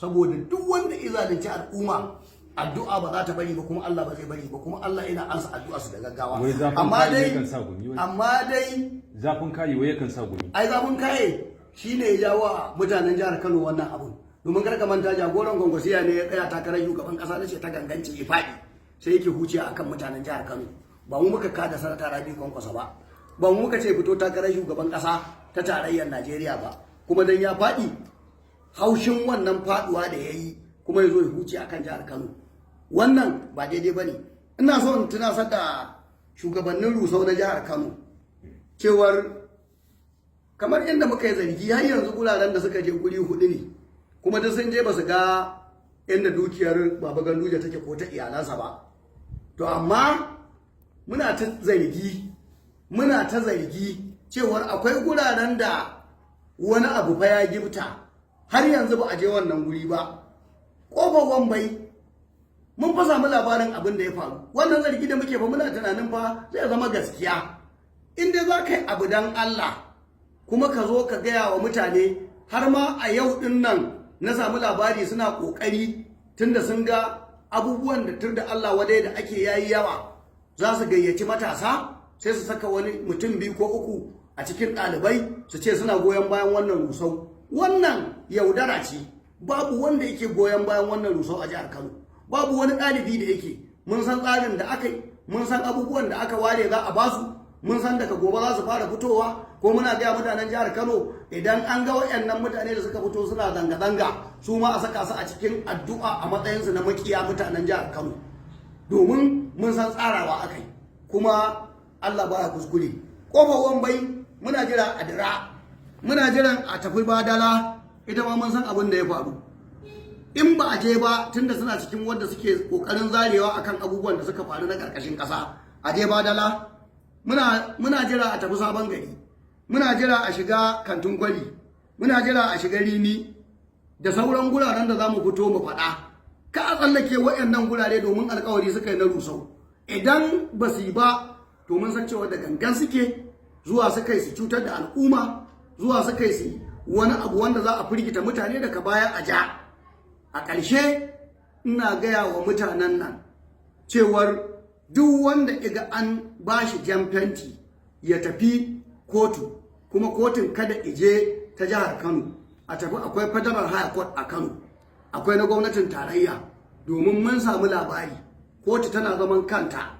saboda duk wanda ya zalunci al'umma addu'a ba za ta bari ba, kuma Allah ba zai bari ba, kuma Allah yana ansa addu'a su da gaggawa. Amma dai zafin kayi wai yakan sa gumi. Ai zafin kaye shine ya jawo wa mutanen jihar Kano wannan abun. Domin kar ka manta jagoran Gwangwasiya ne ya tsaya takarar shugaban kasa na ce ta gangance ya faɗi, sai yake huciya akan mutanen jihar Kano. Ba mu muka kada sanata Rabi Kwankwaso ba, ba mu muka ce fito takarar shugaban kasa ta tarayyar Najeriya ba, kuma dan ya faɗi haushin wannan faduwa da yayi kuma yazo ya huce akan jihar Kano. Wannan ba daidai bane. Ina so in tunasar da shugabannin rusau na jihar Kano cewar kamar inda muka yi zargi har yanzu guraren da suka je guri hudu ne, kuma duk sun je ba su ga inda dukiyar Baba Ganduje take ko ta iyalansa ba. To amma muna ta zargi cewar akwai guraren da wani abu fa ya gifta har yanzu ba a je wannan guri ba. Ƙofar Wambai mun fa samu labarin abin da ya faru. Wannan zargi da muke fa muna tunanin fa zai zama gaskiya. In dai za ka yi abu dan Allah kuma ka zo ka gaya wa mutane, har ma a yau din nan na samu labari suna ƙoƙari tunda sun ga abubuwan da tunda Allah wadai da ake yayi yawa, za su gayyaci matasa sai su saka wani mutum 2 ko 3 a cikin ɗalibai su ce suna goyon bayan wannan rusau. Wannan yaudara ce. Babu wanda yake goyon bayan wannan rusau a jihar Kano. Babu wani ɗalibi da yake. Mun san tsarin da aka yi, mun san abubuwan da aka ware za a basu, mun san daga gobe za su fara fitowa, ko muna gaya mutanen jihar Kano idan an ga wayannan mutane da suka fito suna zanga-zanga su ma a saka su a cikin addu'a a matsayinsu na makiya mutanen jihar Kano. Domin mun san tsarawa akai, kuma Allah baya kuskure. Ƙofar Wambai muna jira a dira, muna jiran a tafi Badala, ita ma mun san abin da ya faru. In ba a je ba tunda suna cikin wanda suke kokarin zarewa akan abubuwan da suka faru na karkashin kasa, a je Badala. Muna jira a tafi Sabon Gari, muna jira a shiga Kantin Kwari, muna jira a shiga Rimi da sauran guraren da zamu fito mu faɗa. Ka a tsallake wayannan gurare domin alƙawari suka yi na rusau. Idan ba su yi ba to mun san cewa da gangan suke zuwa suka yi su cutar da al'umma, zuwa suka yi su wani abu wanda za a firgita mutane daga baya a ja. A ƙarshe ina gaya wa mutanen nan cewar duk wanda iga an bashi jan fenti ya tafi kotu, kuma kotun kada ije ta jihar Kano, a tafi akwai Federal High Court a Kano, akwai na gwamnatin tarayya, domin mun samu labari kotu tana zaman kanta.